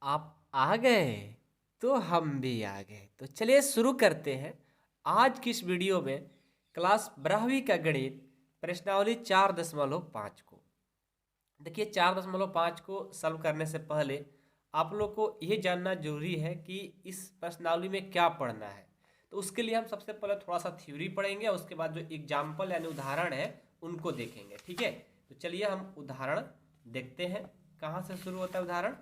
आप आ गए तो हम भी आ गए। तो चलिए शुरू करते हैं आज की इस वीडियो में क्लास 12वीं का गणित प्रश्नावली 4.5 को। देखिए 4.5 को सॉल्व करने से पहले आप लोग को यह जानना जरूरी है कि इस प्रश्नावली में क्या पढ़ना है। तो उसके लिए हम सबसे पहले थोड़ा सा थ्योरी पढ़ेंगे और उसके बाद जो एग्जाम्पल यानी उदाहरण है उनको देखेंगे। ठीक है, तो चलिए हम उदाहरण देखते हैं। कहाँ से शुरू होता है उदाहरण?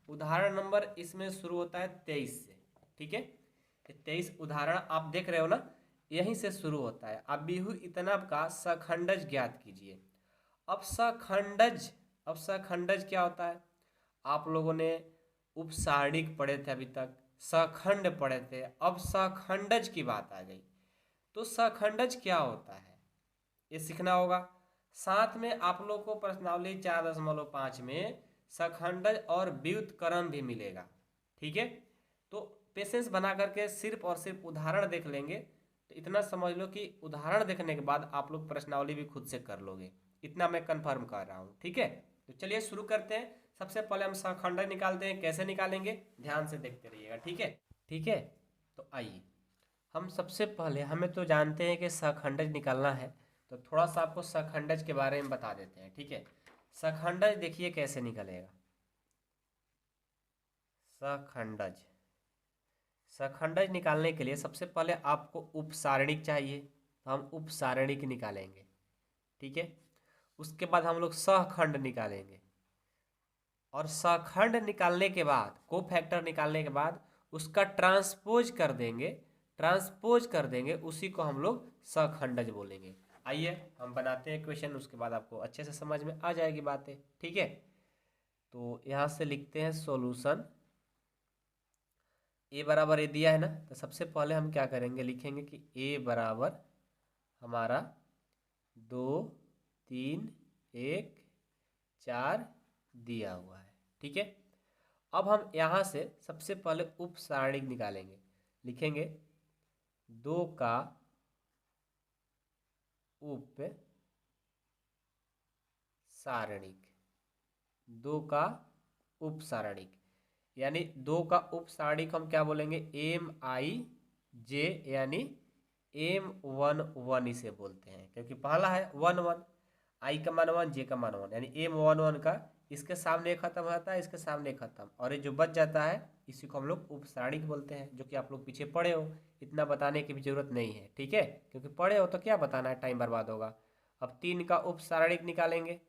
उदाहरण नंबर इसमें शुरू होता है 23 से। ठीक है, 23 उदाहरण आप देख रहे हो ना, यहीं से शुरू होता है। अब बिहू इतना का सखंडज ज्ञात कीजिए। अब सखंडज, अब सखंडज क्या होता है? आप लोगों ने उपसारणिक पढ़े थे अभी तक, सखंड पढ़े थे, अब सखंडज की बात आ गई। तो सखंडज क्या होता है ये सीखना होगा। साथ में आप लोग को प्रश्नावली 4.5 में सखंडज और व्युत्क्रम भी मिलेगा। ठीक है, तो पेशेंस बना करके सिर्फ और सिर्फ उदाहरण देख लेंगे तो इतना समझ लो कि उदाहरण देखने के बाद आप लोग प्रश्नावली भी खुद से कर लोगे, इतना मैं कंफर्म कर रहा हूँ। ठीक है, तो चलिए शुरू करते हैं। सबसे पहले हम सखंडज निकालते हैं। कैसे निकालेंगे ध्यान से देखते रहिएगा। ठीक है, ठीक है, तो आइए हम सबसे पहले, हमें तो जानते हैं कि सखंडज निकालना है, तो थोड़ा सा आपको सखंडज के बारे में बता देते हैं। ठीक है, सखंडज देखिए कैसे निकलेगा। सखंडज, सखंडज निकालने के लिए सबसे पहले आपको उपसारणिक चाहिए, तो हम उपसारणिक निकालेंगे। ठीक है, उसके बाद हम लोग सहखंड निकालेंगे और सहखंड निकालने के बाद कोफैक्टर निकालने के बाद उसका ट्रांसपोज कर देंगे, ट्रांसपोज कर देंगे, उसी को हम लोग सहखंडज बोलेंगे। आइए हम बनाते हैं क्वेश्चन, उसके बाद आपको अच्छे से समझ में आ जाएगी बातें। ठीक है, तो यहाँ से लिखते हैं सॉल्यूशन। ए बराबर ए दिया है ना, तो सबसे पहले हम क्या करेंगे, लिखेंगे कि ए बराबर हमारा 2 3 1 4 दिया हुआ है। ठीक है, अब हम यहाँ से सबसे पहले उप सारणिक निकालेंगे। लिखेंगे 2 का उप सारणिक, 2 का उप सारणिक, यानी 2 का उप सारणिक हम क्या बोलेंगे, एम आई जे, यानी M11 इसे बोलते हैं, क्योंकि पहला है 1 1, आई का मान 1, जे का मान 1, यानी M11 का इसके सामने खत्म होता है, इसके सामने खत्म, और ये जो बच जाता है इसी को हम लोग उपसारणिक बोलते हैं, जो कि आप लोग पीछे पढ़े हो, इतना बताने की भी जरूरत नहीं है। ठीक है, क्योंकि पढ़े हो तो क्या बताना है, टाइम बर्बाद होगा। अब 3 का उपसारणिक निकालेंगे।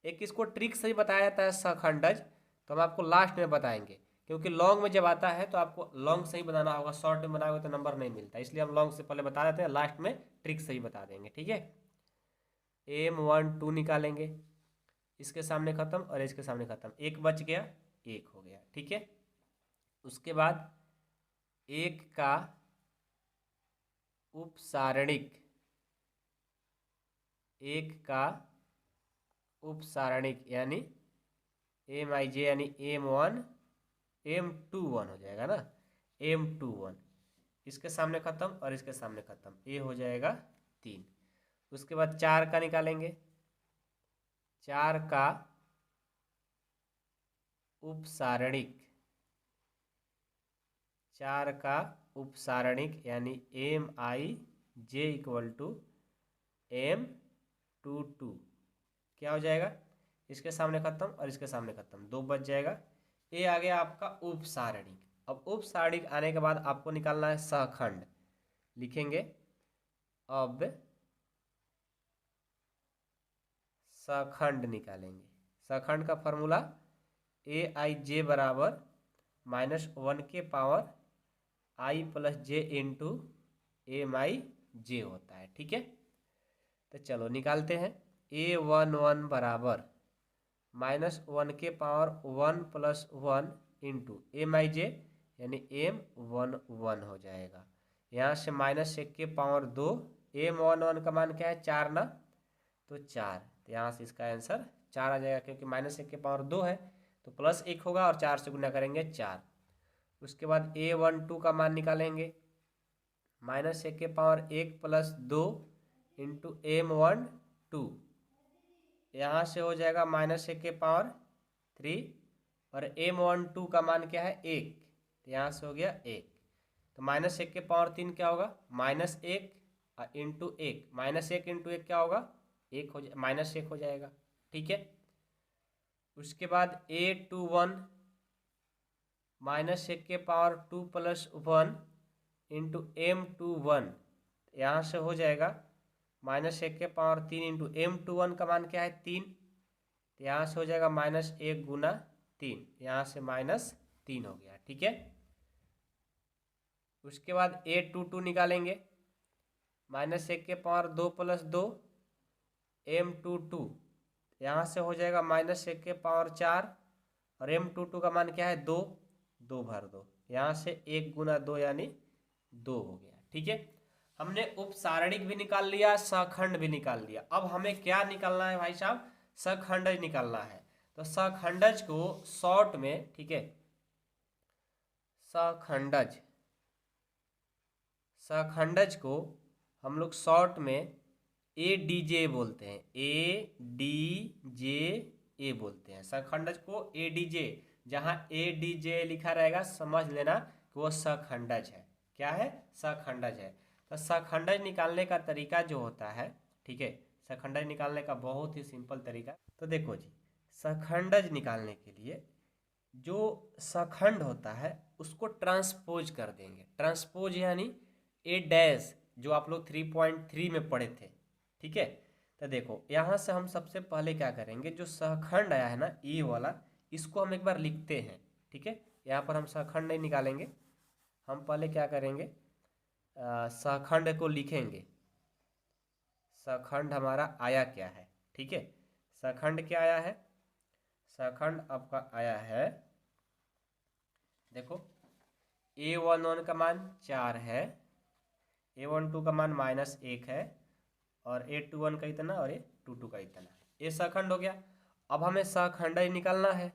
एक इसको ट्रिक से ही बताया जाता है सखंडज, तो हम आपको लास्ट में बताएंगे, क्योंकि लॉन्ग में जब आता है तो आपको लॉन्ग से ही बनाना होगा, शॉर्ट में बनाओगे तो नंबर नहीं मिलता, इसलिए हम लॉन्ग से पहले बता देते हैं, लास्ट में ट्रिक से ही बता देंगे। ठीक है, M12 निकालेंगे, इसके सामने खत्म और इसके सामने खत्म, एक बच गया, एक हो गया। ठीक है, उसके बाद एक का उपसारणिक, एक का उपसारणिक यानी MIJ, यानी M21 हो जाएगा ना, M21, इसके सामने खत्म और इसके सामने खत्म, ए हो जाएगा 3। उसके बाद 4 का निकालेंगे, 4 का उपसारणिक, 4 का उपसारणिक यानी MIJ इक्वल टू M22, क्या हो जाएगा, इसके सामने खत्म और इसके सामने खत्म, 2 बच जाएगा। ये आ गया आपका उपसारणिक। अब उपसारणिक आने के बाद आपको निकालना है सहखंड। लिखेंगे अब सहखंड निकालेंगे। सहखंड का फॉर्मूला AIJ बराबर -1 के power I plus J into MIJ होता है। ठीक है, तो चलो निकालते हैं। A11 बराबर -1 के पावर 1 प्लस 1 इंटू MIJ, यानी M11 हो जाएगा। यहाँ से -1 के पावर 2, M11 का मान क्या है, 4 ना, तो 4, तो यहाँ से इसका आंसर 4 आ जाएगा, क्योंकि -1 के पावर 2 है तो +1 होगा और 4 से गुना करेंगे 4। उसके बाद A12 का मान निकालेंगे, -1 के पावर 1 प्लस 2 इंटू M12, यहाँ से हो जाएगा -1 के पावर 3 और m12 का मान क्या है 1, तो यहाँ से हो गया 1। तो -1 के पावर 3 क्या होगा -1 इंटू 1, -1 इंटू 1 क्या होगा 1 हो जाए -1 हो जाएगा। ठीक है, उसके बाद A21 -1 के पावर 2 + 1 इंटू M21, यहाँ से हो जाएगा -1 के पावर 3 इंटू M21 का मान क्या है 3, तो यहाँ से हो जाएगा -1 गुना 3, यहाँ से -3 हो गया। ठीक है, उसके बाद A22 निकालेंगे, -1 के पावर 2 + 2 M22, यहाँ से हो जाएगा -1 के पावर 4 और M22 का मान क्या है 2, 2 भर दो, यहाँ से 1 गुना 2 यानी 2 हो गया। ठीक है, हमने उपसारणिक भी निकाल लिया, सखंड भी निकाल लिया। अब हमें क्या निकालना है भाई साहब, सखंडज निकालना है। तो सखंडज को शॉर्ट में, ठीक है, सखंडज को हम लोग शॉर्ट में ADJ बोलते हैं, ADJ बोलते हैं। सखंडज को ADJ, जहाँ ADJ लिखा रहेगा समझ लेना कि वो सखंडज है। क्या है, सखंडज है। तो सखंडज निकालने का तरीका जो होता है, ठीक है, सखंडज निकालने का बहुत ही सिंपल तरीका। तो देखो जी, सखंडज निकालने के लिए जो सखंड होता है उसको ट्रांसपोज कर देंगे। ट्रांसपोज यानी A डैश, जो आप लोग 3.3 में पढ़े थे। ठीक है, तो देखो यहाँ से हम सबसे पहले क्या करेंगे, जो सहखंड आया है ना E वाला, इसको हम एक बार लिखते हैं। ठीक है, यहाँ पर हम सहखंड नहीं निकालेंगे, हम पहले क्या करेंगे, सहखंड को लिखेंगे। सहखंड हमारा आया क्या है, ठीक है, सहखंड क्या आया है, सहखंड आपका आया है, देखो A11 का मान 4 है, A12 का मान -1 है, और A21 का इतना और A22 का इतना। ये सहखंड हो गया। अब हमें सहखंड ही निकालना है।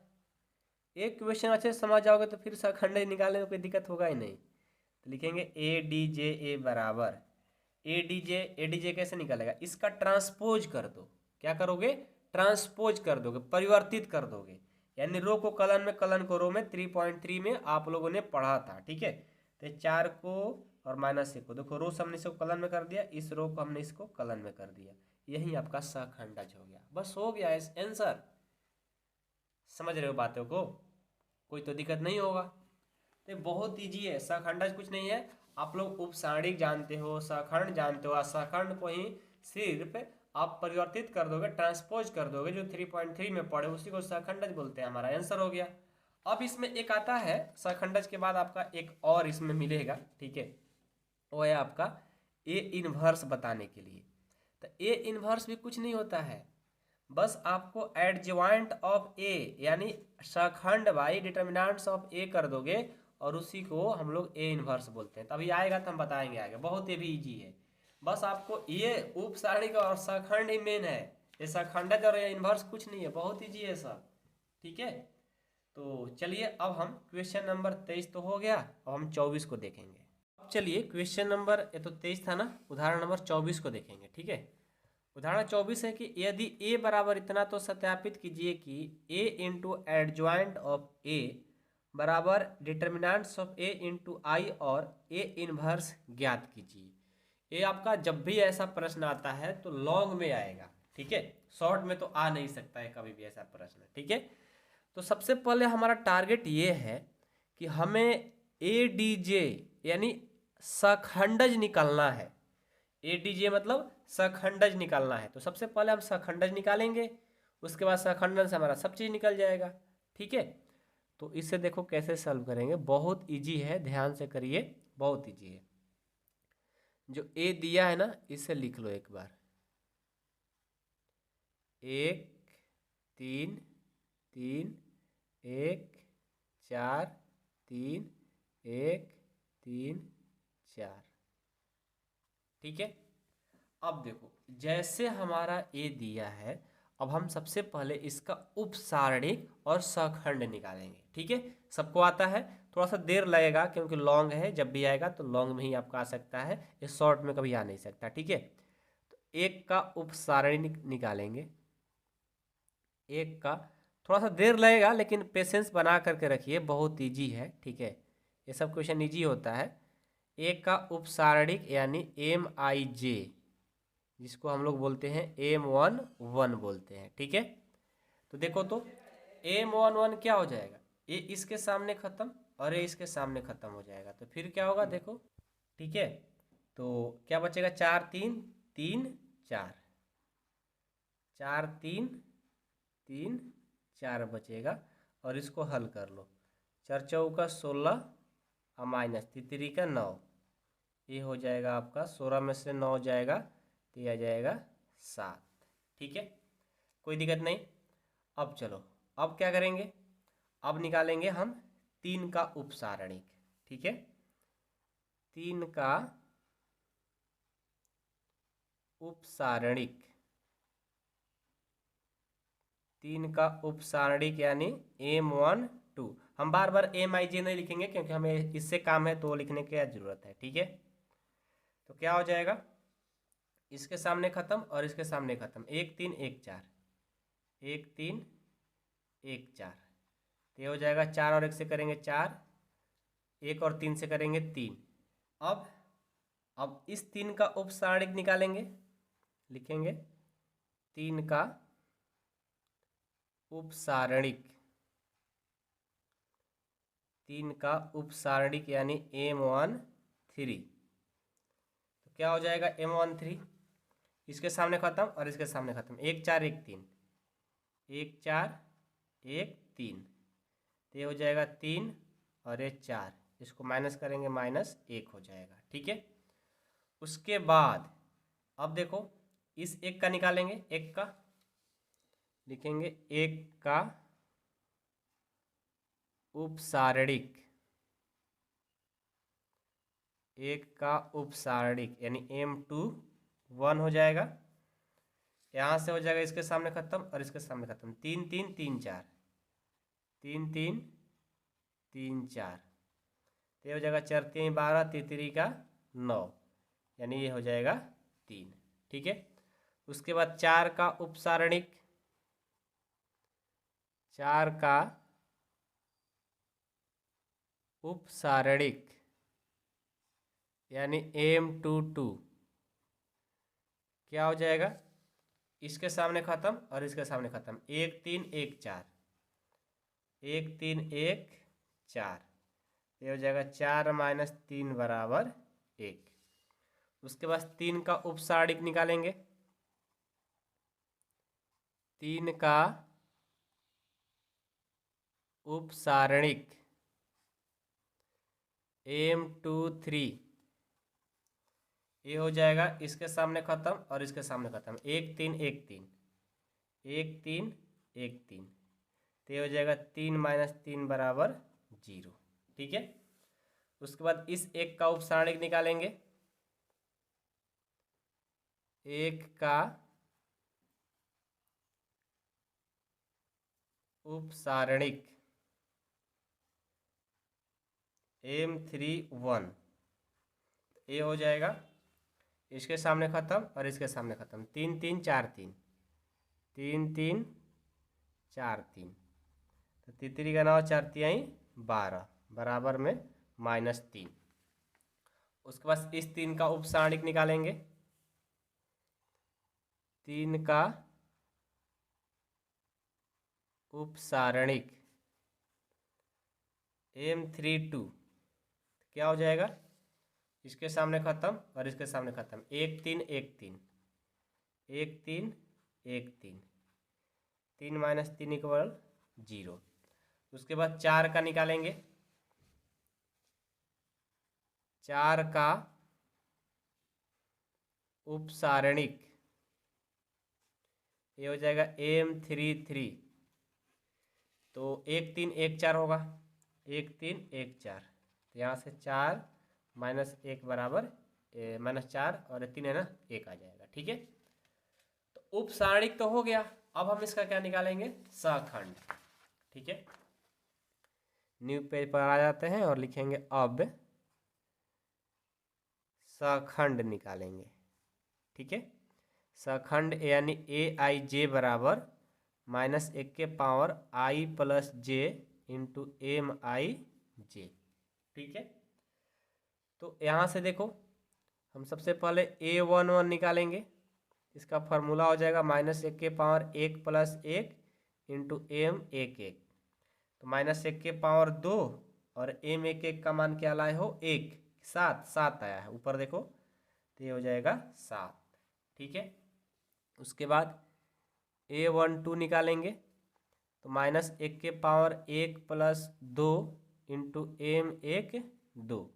एक क्वेश्चन अच्छे से समझ जाओगे तो फिर सहखंड ही निकालने में कोई दिक्कत होगा ही नहीं। तो लिखेंगे ADJ बराबर ADJ कैसे निकलेगा, इसका ट्रांसपोज कर दो। क्या करोगे, ट्रांसपोज कर दोगे, परिवर्तित कर दोगे। यानी रो को कलन में, कलन को रो में। 3.3 में आप लोगों ने पढ़ा था। ठीक है, तो 4 को और -1 को, देखो रो से हमने इसको कलन में कर दिया, इस रो को हमने इसको कलन में कर दिया। यही आपका सहखंडज हो गया। बस हो गया आंसर। समझ रहे हो बातों को, कोई तो दिक्कत नहीं होगा। तो बहुत ईजी है, सहखंडज कुछ नहीं है। आप लोग उपसारणिक जानते हो, सहखंड जानते हो, सहखंड को ही सिर्फ आप परिवर्तित कर दोगे, ट्रांसपोज कर दोगे, जो 3.3 में पढ़े उसी को सहखंडज बोलते हैं। हमारा आंसर हो गया। अब इसमें एक आता है सहखंडज के बाद आपका एक और इसमें मिलेगा, ठीक है, वो है आपका A इनवर्स बताने के लिए। तो A इनवर्स भी कुछ नहीं होता है, बस आपको एडजॉइंट ऑफ A यानी सहखंड बाई डिटर्मिनेंट्स ऑफ A कर दोगे, और उसी को हम लोग A इनवर्स बोलते हैं। तभी आएगा तो हम बताएंगे आगे, बहुत ये भी ईजी है। बस आपको ये उपसारणिक और सहखंड ही मेन है, ये सहखंडज और ये इनवर्स कुछ नहीं है, बहुत ईजी है सब। ठीक है, तो चलिए अब हम क्वेश्चन नंबर 23 तो हो गया, अब हम 24 को देखेंगे। अब चलिए क्वेश्चन नंबर, ये तो 23 था ना, उदाहरण नंबर 24 को देखेंगे। ठीक है, उदाहरण 24 है कि यदि A बराबर इतना, तो सत्यापित कीजिए कि A into adjoint of A बराबर determinants of A into I और A इनवर्स ज्ञात कीजिए। ये आपका जब भी ऐसा प्रश्न आता है तो लॉन्ग में आएगा। ठीक है, शॉर्ट में तो आ नहीं सकता है कभी भी ऐसा प्रश्न। ठीक है, तो सबसे पहले हमारा टारगेट ये है कि हमें ADJ यानी सहखंडज निकालना है। ADJ मतलब सहखंडज निकालना है। तो सबसे पहले हम सहखंडज निकालेंगे, उसके बाद सहखंडन से हमारा सब चीज़ निकल जाएगा। ठीक है, तो इसे देखो कैसे सॉल्व करेंगे, बहुत इजी है, ध्यान से करिए, बहुत इजी है। जो A दिया है ना, इसे लिख लो एक बार, 1 3 3 1 4 3 1 3 4। ठीक है, अब देखो जैसे हमारा A दिया है, अब हम सबसे पहले इसका उपसारणिक और सहखंड निकालेंगे। ठीक है, सबको आता है, थोड़ा सा देर लगेगा क्योंकि लॉन्ग है, जब भी आएगा तो लॉन्ग में ही आपका आ सकता है, ये शॉर्ट में कभी आ नहीं सकता। ठीक है, तो एक का उपसारणिक निकालेंगे, एक का थोड़ा सा देर लगेगा, लेकिन पेशेंस बना करके रखिए, बहुत इजी है। ठीक है, ये सब क्वेश्चन इजी होता है। एक का उपसारणिक यानी MIJ, जिसको हम लोग बोलते हैं M11 बोलते हैं। ठीक है, तो देखो तो M11 क्या हो जाएगा, ये इसके सामने खत्म और ये इसके सामने खत्म हो जाएगा, तो फिर क्या होगा देखो। ठीक है, तो क्या बचेगा, 4 3 3 4, 4 3 3 4 बचेगा। और इसको हल कर लो, 4 चौका 16 और माइनस तितरी का 9, ये हो जाएगा आपका 16 में से 9 जाएगा तो ये आ जाएगा 7। ठीक है, कोई दिक्कत नहीं। अब चलो, अब क्या करेंगे, अब निकालेंगे हम 3 का उपसारणिक। ठीक है, 3 का उपसारणिक, 3 का उपसारणिक यानी M12। हम बार बार MIJ नहीं लिखेंगे क्योंकि हमें इससे काम है, तो लिखने की जरूरत है। ठीक है, तो क्या हो जाएगा, इसके सामने खत्म और इसके सामने खत्म, 1 3 1 4, 1 3 1 4, तो ये हो जाएगा 4 और 1 से करेंगे 4, 1 और 3 से करेंगे 3। अब इस 3 का उपसारणिक निकालेंगे, लिखेंगे 3 का उपसारणिक, 3 का उपसारणिक यानी M13, तो क्या हो जाएगा M13, इसके सामने खत्म और इसके सामने खत्म, 1 4 1 3, 1 4 1 3, तो ये हो जाएगा 3 और ये 4, इसको माइनस करेंगे -1 हो जाएगा। ठीक है, उसके बाद अब देखो इस 1 का निकालेंगे, 1 का लिखेंगे 1 का उपसारणिक, 1 का उपसारणिक यानी M21 हो जाएगा। यहाँ से हो जाएगा इसके सामने खत्म और इसके सामने खत्म, 3 3 3 4, 3 3 3 4, तो ये हो जाएगा 4 3 12, तितरी का 9, यानी ये हो जाएगा 3। ठीक है, उसके बाद 4 का उपसारणिक, 4 का उपसारणिक यानी M22, क्या हो जाएगा, इसके सामने खत्म और इसके सामने खत्म, 1 3 1 4, 1 3 1 4, ये हो जाएगा 4 - 3 बराबर 1। उसके बाद 3 का उपसारणिक निकालेंगे, 3 का उपसारणिक M23, ये हो जाएगा इसके सामने खत्म और इसके सामने खत्म, 1 3 1 3, 1 3 1 3, तो ये हो जाएगा 3 - 3 बराबर 0। ठीक है, उसके बाद इस 1 का उपसारणिक निकालेंगे, 1 का उपसारणिक M31, ये हो जाएगा इसके सामने खत्म और इसके सामने खत्म, 3 3 4 3, 3 3 4 3, तो तितरी का 9 4 तिहाई 12 बराबर में -3। उसके बाद इस 3 का उपसारणिक निकालेंगे, 3 का उपसारणिक M32, क्या हो जाएगा, इसके सामने खत्म और इसके सामने खत्म, 1 3 1 3, 1 3 1 3, 3 - 3 = 0। उसके बाद 4 का निकालेंगे, 4 का उपसारणिक, ये हो जाएगा M33, तो 1 3 1 4 होगा, 1 3 1 4, तो यहाँ से 4 - 1 बराबर -4 और 3 है ना 1 आ जाएगा। ठीक है, तो उपसारणिक तो हो गया, अब हम इसका क्या निकालेंगे, सखंड। ठीक है, न्यू पेज पर आ जाते हैं और लिखेंगे अब सखंड निकालेंगे। ठीक है, सखंड यानी AIJ बराबर माइनस 1 के power i plus J into M I J. ठीक है, तो यहाँ से देखो हम सबसे पहले a11 निकालेंगे। इसका फार्मूला हो जाएगा माइनस 1 के पावर 1 प्लस 1 इंटू एम 1 तो माइनस 1 के पावर 2 और एम 1 का मान क्या लाए हो 1, 7 आया है ऊपर देखो, तो ये हो जाएगा 7। ठीक है, उसके बाद a12 निकालेंगे तो माइनस 1 के पावर 1 प्लस 2 इंटू एम 2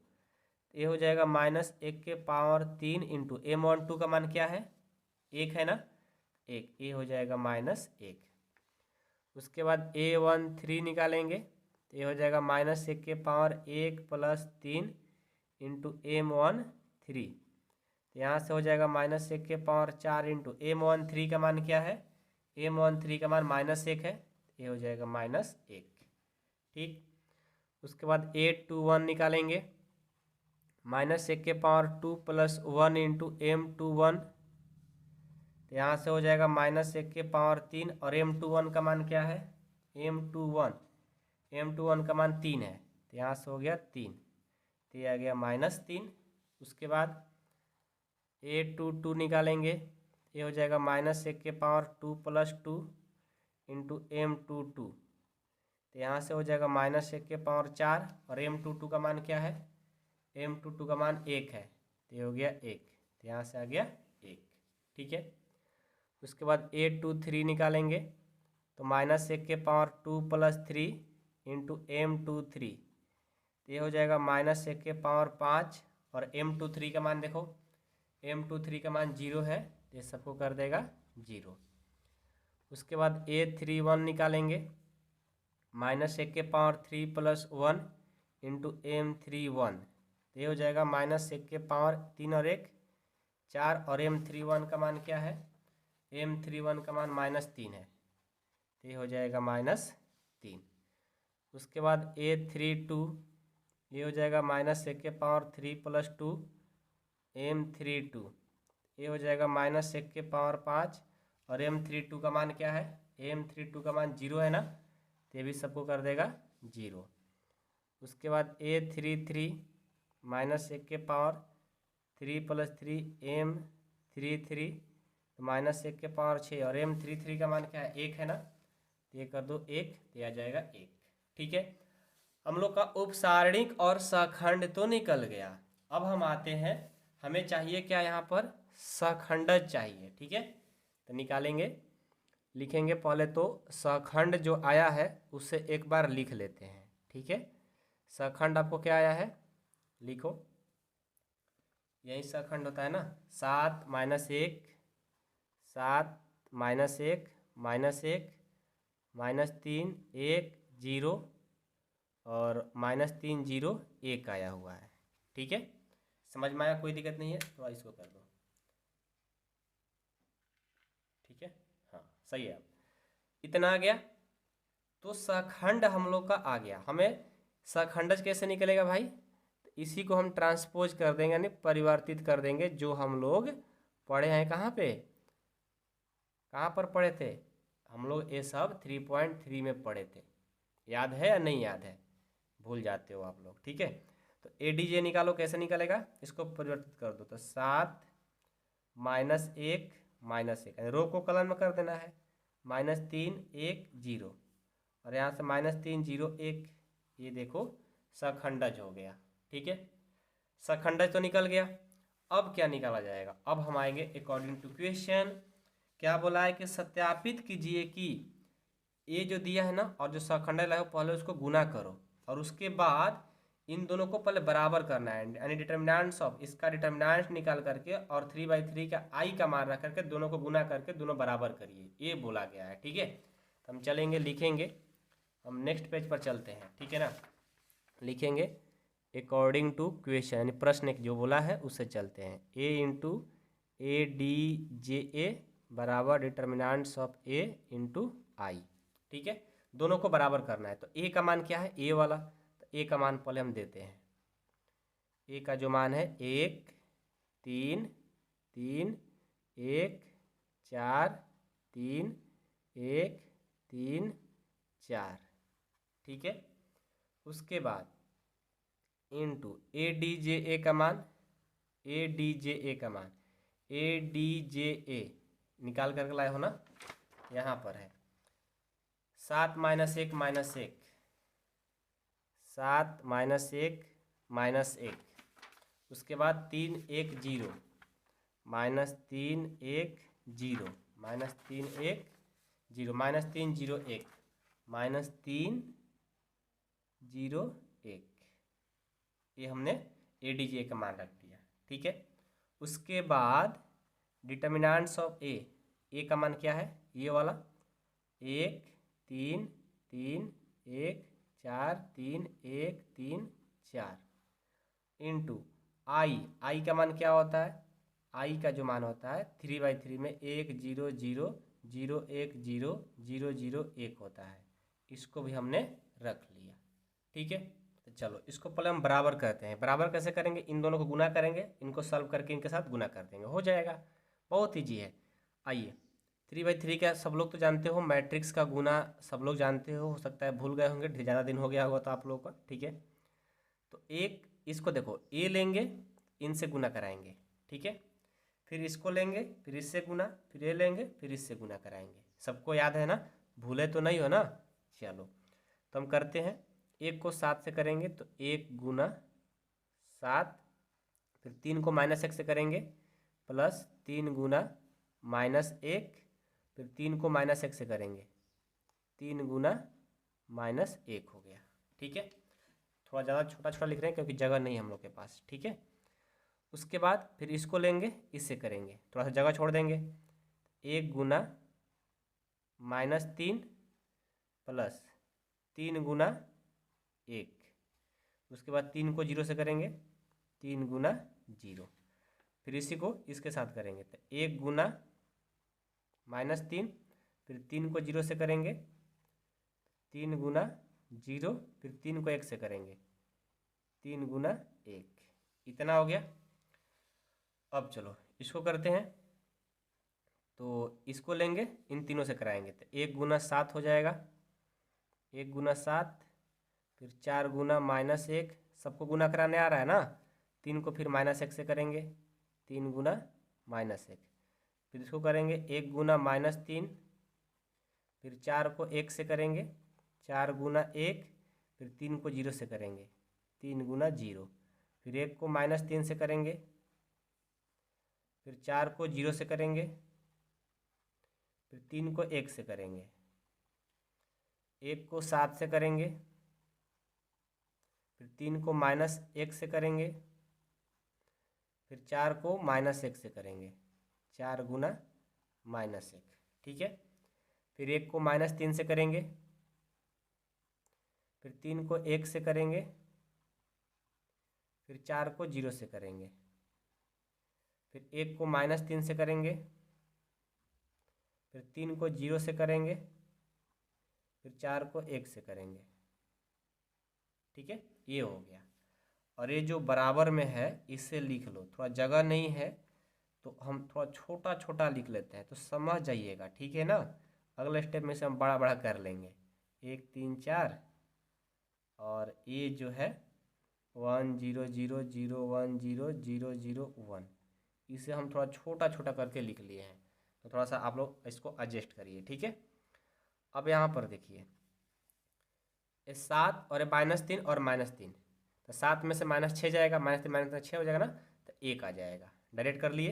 ये हो जाएगा माइनस 1 के पावर 3 इंटू m12 का मान क्या है 1 है ना, 1, ये हो जाएगा -1। उसके बाद a13 निकालेंगे तो ये हो जाएगा माइनस 1 के पावर 1 प्लस 3 इंटू m13, तो यहाँ से हो जाएगा माइनस 1 के पावर 4 इंटू m13 का मान क्या है, m13 का मान -1 है, ये हो जाएगा -1। ठीक, उसके बाद a21 निकालेंगे माइनस 1 के पावर 2 प्लस 1 इंटू m21, तो यहाँ से हो जाएगा माइनस 1 के पावर 3 और m21 का मान क्या है m21 का मान 3 है, तो यहाँ से हो गया 3, तो ये आ गया -3। उसके बाद a22 निकालेंगे, ये हो जाएगा माइनस 1 के पावर 2 प्लस 2 इंटू m22, तो यहाँ से हो जाएगा माइनस 1 के पावर 4 और m22 का मान क्या है m22 का मान 1 है, तो ये हो गया 1, तो यहाँ से आ गया 1। ठीक है, उसके बाद a23 निकालेंगे तो माइनस 1 के पावर 2 प्लस 3 इंटू m23, तो ये हो जाएगा माइनस 1 के पावर 5 और m23 का मान देखो m23 का मान 0 है, तो ये सबको कर देगा 0। उसके बाद a31 निकालेंगे माइनस 1 के पावर 3 प्लस 1 इंटू m31, तो ये हो जाएगा माइनस 1 के पावर 3 और 1 4 और m31 का मान क्या है m31 का मान -3 है, तो ये हो जाएगा -3। उसके बाद a32 ये हो जाएगा माइनस 1 के पावर 3 प्लस 2 m32, ये हो जाएगा माइनस 1 के पावर 5 और m32 का मान क्या है m32 का मान 0 है ना, तो ये भी सबको कर देगा 0। उसके बाद a33 माइनस 1 के पावर 3 प्लस 3 m33 तो माइनस 1 के पावर 6 और m33 का मान क्या है 1 है ना, तो ये कर दो 1, तो ये आ जाएगा 1। ठीक है, हम लोग का उपसारणिक और सखंड तो निकल गया। अब हम आते हैं, हमें चाहिए क्या यहाँ पर सखंडज चाहिए। ठीक है, तो निकालेंगे, लिखेंगे पहले तो सखंड जो आया है उससे एक बार लिख लेते हैं। ठीक है, सखंड आपको क्या आया है लिखो, यही सखंड होता है ना, 7 -1 7 -1 -1 -3 1 0 और -3 0 1 आया हुआ है। ठीक है, समझ में आया, कोई दिक्कत नहीं है, तो इसको कर दो। ठीक है, हाँ सही है, इतना आ गया। तो सखंड हम लोग का आ गया। हमें सखंडज कैसे निकलेगा भाई, तो इसी को हम ट्रांसपोज कर देंगे यानी परिवर्तित कर देंगे, जो हम लोग पढ़े हैं कहाँ पर पढ़े थे हम लोग, ये सब 3.3 में पढ़े थे। याद है या नहीं याद है, भूल जाते हो आप लोग। ठीक है, तो ADJ निकालो, कैसे निकलेगा, इसको परिवर्तित कर दो, तो 7 -1 -1 रो को कलन में कर देना है, -3 1 0 और यहाँ से -3 0 1, ये देखो सखंडज हो गया। ठीक है, सखंडज तो निकल गया। अब क्या निकाला जाएगा, अब हम आएंगे अकॉर्डिंग टू क्वेश्चन। क्या बोला है कि सत्यापित कीजिए कि ये जो दिया है ना और जो सखंडज लाए हो पहले उसको गुना करो और उसके बाद इन दोनों को पहले बराबर करना है, यानी डिटर्मिनेंट्स ऑफ, इसका डिटर्मिनेंट निकाल करके और 3/3 का i का मान रख करके दोनों को गुना करके दोनों बराबर करिए, ये बोला गया है। ठीक है, तो हम चलेंगे, लिखेंगे, हम नेक्स्ट पेज पर चलते हैं। ठीक है ना, लिखेंगे अकॉर्डिंग टू क्वेश्चन यानी प्रश्न जो बोला है उससे चलते हैं। a इंटू ADJA बराबर डिटर्मिनेंट्स ऑफ a इंटू आई। ठीक है, दोनों को बराबर करना है। तो a का मान क्या है a वाला, तो a का मान पहले हम देते हैं। a का जो मान है 1 3 3 1 4 3 1 3 4, ठीक है। उसके बाद इनटू ए डी जे ए का मान, ए डी जे ए का मान, ए डी जे ए निकाल करके लाए हो ना, यहाँ पर है 7 माइनस 1 माइनस 1, 7 माइनस 1 माइनस 1, उसके बाद 3 1 0, माइनस 3 1 0, माइनस 3 1 0, माइनस 3 0 1, माइनस 3 0 1, ये हमने ए डी जे का मान रख दिया, ठीक है। उसके बाद डिटर्मिनेंट्स ऑफ ए का मान क्या है, ये वाला 1 3 3 1 4 3 1 3 4 इंटू आई का मान क्या होता है, आई का जो मान होता है 3/3 में 1 0 0 0 1 0 0 0 1 होता है, इसको भी हमने रख लिया, ठीक है। तो चलो इसको पहले हम बराबर करते हैं। बराबर कैसे करेंगे, इन दोनों को गुना करेंगे, इनको सॉल्व करके इनके साथ गुना कर देंगे, हो जाएगा, बहुत ईजी है। आइए 3/3 का सब लोग तो जानते हो, मैट्रिक्स का गुना सब लोग जानते हो सकता है भूल गए होंगे, ज़्यादा दिन हो गया होगा तो आप लोगों का, ठीक है। तो एक इसको देखो ए लेंगे, इनसे गुना कराएंगे, ठीक है। फिर इसको लेंगे, फिर इससे गुना, फिर ये लेंगे, फिर इससे गुना कराएंगे, सबको याद है ना, भूले तो नहीं हो ना। चलो तो हम करते हैं, एक को 7 से करेंगे तो 1 गुना 7, फिर 3 को -1 से करेंगे प्लस 3 गुना -1, फिर 3 को -1 से करेंगे 3 गुना -1 हो गया, ठीक है। थोड़ा ज़्यादा छोटा छोटा लिख रहे हैं क्योंकि जगह नहीं है हम लोग के पास, ठीक है। उसके बाद फिर इसको लेंगे, इससे करेंगे, थोड़ा सा जगह छोड़ देंगे, 1 गुना -3 प्लस 3 गुना 1, उसके बाद 3 को 0 से करेंगे 3 गुना 0, फिर इसी को इसके साथ करेंगे तो 1 गुना -3, फिर 3 को 0 से करेंगे 3 गुना 0, फिर 3 को 1 से करेंगे 3 गुना 1, इतना हो गया। अब चलो इसको करते हैं, तो इसको लेंगे, इन तीनों से कराएंगे तो 1 गुना 7 हो जाएगा, 1 गुना 7, फिर 4 गुना -1, सबको गुना कराने आ रहा है ना, 3 को फिर -1 से करेंगे 3 गुना -1, फिर इसको करेंगे 1 गुना -3, फिर 4 को 1 से करेंगे 4 गुना 1, फिर 3 को 0 से करेंगे 3 गुना 0, फिर 1 को -3 से करेंगे, फिर 4 को 0 से करेंगे, फिर 3 को 1 से करेंगे, 1 को 7 से करेंगे, फिर 3 को -1 से करेंगे, फिर 4 को -1 से करेंगे 4 गुना -1, ठीक है। फिर 1 को -3 से करेंगे, फिर 3 को 1 से करेंगे, फिर 4 को 0 से करेंगे, फिर 1 को -3 से करेंगे, फिर 3 को 0 से करेंगे, फिर 4 को 1 से करेंगे, ठीक है, ये हो गया। और ये जो बराबर में है इससे लिख लो, थोड़ा जगह नहीं है तो हम थोड़ा छोटा छोटा लिख लेते हैं तो समझ जाइएगा, ठीक है ना। अगले स्टेप में से हम बड़ा बड़ा कर लेंगे, 1 3 4, और ये जो है 1 0 0 0 1 0 0 0 1, इसे हम थोड़ा छोटा छोटा करके लिख लिए हैं, तो थोड़ा सा आप लोग इसको एडजस्ट करिए, ठीक है। अब यहाँ पर देखिए 7 और -3 और -3, तो 7 में से -6 जाएगा, -3 -6 हो जाएगा ना, तो 1 आ जाएगा, डायरेक्ट कर लिए।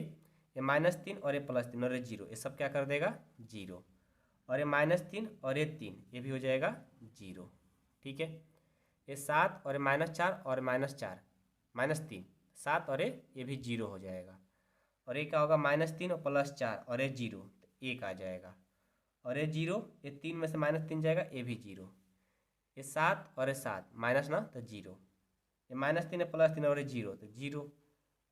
ये -3 और ये +3 और ये 0, ये सब क्या कर देगा 0, और ये -3 और ये 3, ये भी हो जाएगा 0, ठीक है। ये 7 और ये -4 और -4 -3, 7 और ये भी 0 हो जाएगा, और ये क्या होगा -3 और +4 और ये 0, तो 1 आ जाएगा, और ये 0, ये 3 में से -3 जाएगा, ये भी 0, ये 7 और ये 7 माइनस ना तो 0, ये -3 है +3 और ये 0 तो 0,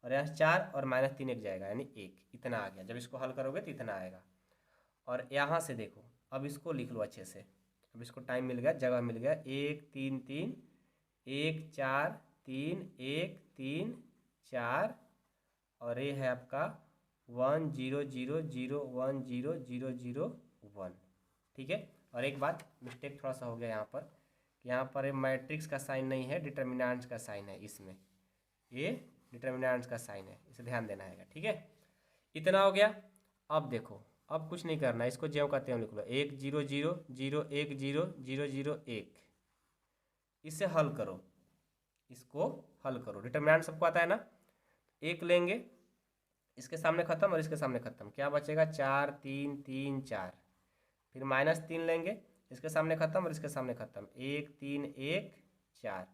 और यहाँ 4 और -3 1 जाएगा यानी 1, इतना आ गया। जब इसको हल करोगे तो इतना आएगा। और यहाँ से देखो, अब इसको लिख लो अच्छे से, अब इसको टाइम मिल गया, जगह मिल गया, 1 3 3 1 4 3 1 3 4, और ये है आपका 1 0 0 0 1 0 0 0 1, ठीक है। और एक बात मिस्टेक थोड़ा सा हो गया यहाँ पर, कि यहाँ पर मैट्रिक्स का साइन नहीं है, डिटर्मिनेंट्स का साइन है इसमें, ये डिटर्मिनेंट्स का साइन है, इसे ध्यान देना है। ठीक है, इतना हो गया। अब देखो, अब कुछ नहीं करना, इसको ज्यों का त्यों लिख लो, 1 0 0 0 1 0 0 0 1। इसे हल करो, इसको हल करो। डिटर्मिनेंट सबको आता है ना, एक लेंगे, इसके सामने खत्म और इसके सामने खत्म, क्या बचेगा 4 3 3 4। फिर -3 लेंगे, इसके सामने खत्म और इसके सामने खत्म, 1 3 1 4।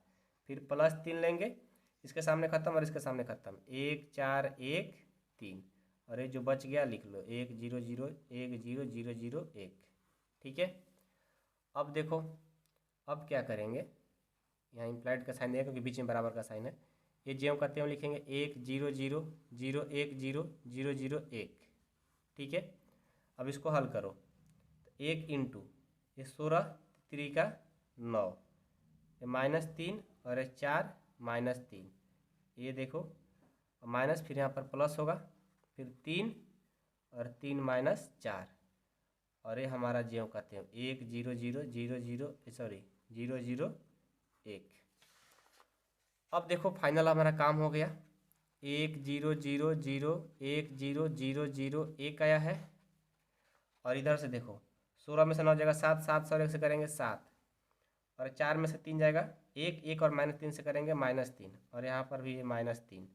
फिर +3 लेंगे, इसके सामने खत्म और इसके सामने खत्म, 1 4 1 3। और ये जो बच गया लिख लो, 1 0 0 1 0 0 0 1। ठीक है, अब देखो, अब क्या करेंगे, यहाँ इम्प्लाइड का साइन देगा क्योंकि बीच में बराबर का साइन है। ये ज्यों का त्यों लिखेंगे, 1 0 0 0 1 0 0 0 1। ठीक है, अब इसको हल करो, 1 इंटू ये 16 3 का 9, ये -3 और ये 4 -3, ये देखो माइनस, फिर यहाँ पर प्लस होगा, फिर 3 और 3 -4, और ये हमारा ज्यों का त्यों 1 0 0 0 0 सॉरी 0 0 1। अब देखो फाइनल हमारा काम हो गया, 1 0 0 0 1 0 0 0 1 आया है। और इधर से देखो, 16 में से 9 जाएगा 7, 7 और 1 से करेंगे 7, और 4 में से 3 जाएगा 1, 1 और -3 से करेंगे -3, और यहाँ पर भी ये -3,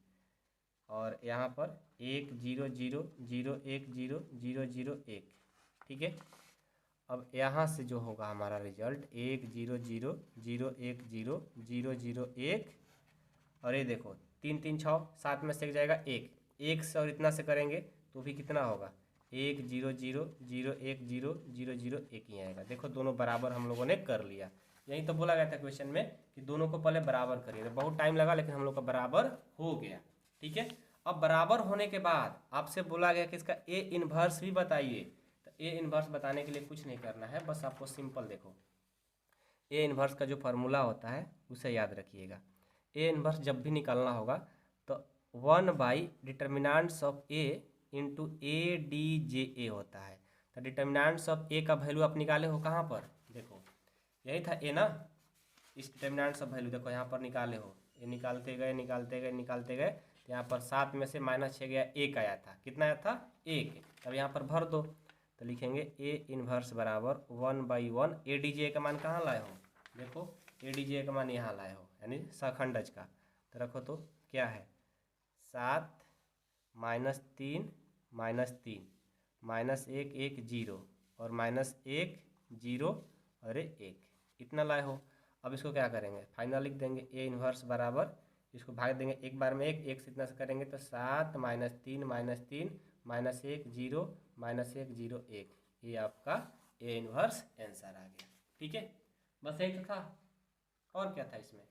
और यहाँ पर 1 0 0 0 1 0 0 0 1। ठीक है, अब यहाँ से जो होगा हमारा रिजल्ट 1 0 0 0 1 0 0 0 1, और ये देखो 3 3 6, 7 में से एक जाएगा 1, 1 से और इतना से करेंगे तो भी कितना होगा, 1 0 0 0 1 0 0 0 1 ही आएगा। देखो दोनों बराबर हम लोगों ने कर लिया। यही तो बोला गया था क्वेश्चन में कि दोनों को पहले बराबर करिए, तो बहुत टाइम लगा लेकिन हम लोग का बराबर हो गया। ठीक है, अब बराबर होने के बाद आपसे बोला गया कि इसका ए इनवर्स भी बताइए। तो ए इनवर्स बताने के लिए कुछ नहीं करना है, बस आपको सिंपल देखो, ए इनवर्स का जो फार्मूला होता है उसे याद रखिएगा। ए इनवर्स जब भी निकालना होगा तो 1 determinants of A into A D J A होता है। तो डिटर्मिनेंट्स ऑफ ए का वैल्यू आप निकाले हो कहाँ पर, देखो यही था ए ना, इस डिटर्मिनेंट्स ऑफ वैल्यू देखो यहाँ पर निकाले हो, ये निकालते गए निकालते गए निकालते गए, यहाँ पर 7 में से -6 गया, 1 आया था, कितना आया था 1। अब यहाँ पर भर दो, तो लिखेंगे ए इनवर्स बराबर 1/1, ए डी जे का मान कहाँ लाए हो, देखो ए डी जे का मान यहाँ लाए हो, यानी सखंडज का। तो रखो तो क्या है 7 -3 -3 -1 1 0 और -1 0 और 1, इतना लाए हो। अब इसको क्या करेंगे, फाइनल लिख देंगे ए इनवर्स बराबर, इसको भाग देंगे एक बार में, एक से इतना से करेंगे तो 7 -3 -3 -1 0 -1 0 1, ये आपका ए इनवर्स आंसर आ गया। ठीक है, बस यही तो था, और क्या था इसमें।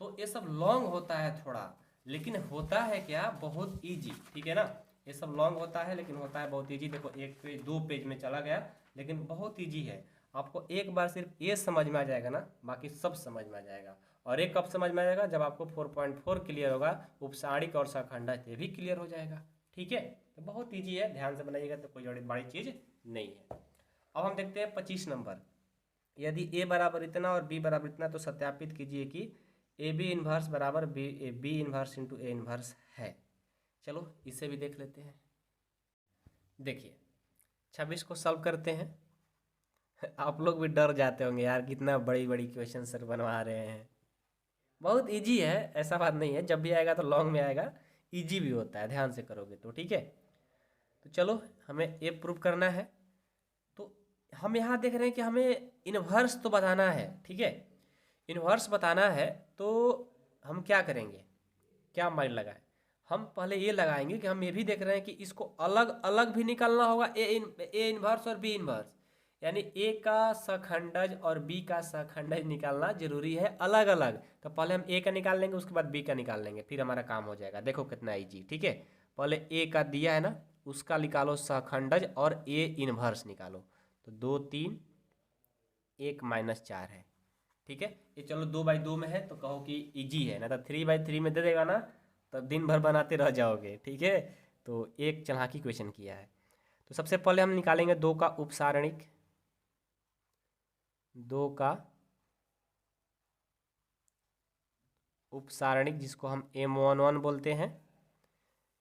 तो ये सब लॉन्ग होता है थोड़ा, लेकिन होता है क्या बहुत इजी। ठीक है ना, ये सब लॉन्ग होता है लेकिन होता है बहुत इजी। देखो 1 पेज 2 पेज में चला गया, लेकिन बहुत इजी है। आपको एक बार सिर्फ ये समझ में आ जाएगा ना, बाकी सब समझ में आ जाएगा। और एक कब समझ में आ जाएगा, जब आपको 4.4 क्लियर होगा, उपसारिक और सखंडज ये भी क्लियर हो जाएगा। ठीक है, तो बहुत ईजी है, ध्यान से बनाइएगा तो कोई बड़ी चीज़ नहीं है। अब हम देखते हैं 25 नंबर, यदि ए बराबर इतना और बी बराबर इतना तो सत्यापित कीजिए कि ए बी इन्वर्स बराबर B inverse into A inverse है। चलो इसे भी देख लेते हैं। देखिए 26 को सॉल्व करते हैं। आप लोग भी डर जाते होंगे यार, कितना बड़ी बड़ी क्वेश्चन सर बनवा रहे हैं। बहुत इजी है, ऐसा बात नहीं है, जब भी आएगा तो लॉन्ग में आएगा, इजी भी होता है ध्यान से करोगे तो। ठीक है, तो चलो हमें ए प्रूव करना है। तो हम यहाँ देख रहे हैं कि हमें इन्वर्स तो बताना है। ठीक है, इन्वर्स बताना है तो हम क्या करेंगे, क्या माइंड लगाएं, हम पहले ये लगाएंगे कि हम ये भी देख रहे हैं कि इसको अलग अलग भी निकालना होगा, ए इन्वर्स और बी इन्वर्स, यानी ए का सखंडज और बी का सखंडज निकालना जरूरी है अलग अलग। तो पहले हम ए का निकाल लेंगे, उसके बाद बी का निकाल लेंगे, फिर हमारा काम हो जाएगा। देखो कितना इजी। ठीक है, पहले ए का दिया है ना, उसका निकालो सखंडज और ए इन्वर्स निकालो। तो 2 3 1 -4 है। ठीक है, ये चलो 2/2 में है तो कहो कि इजी है, ना तो 3/3 में दे देगा ना तो दिन भर बनाते रह जाओगे। ठीक है, तो एक चालाकी क्वेश्चन किया है। तो सबसे पहले हम निकालेंगे 2 का उपसारणिक, 2 का उपसारणिक जिसको हम M11 बोलते हैं,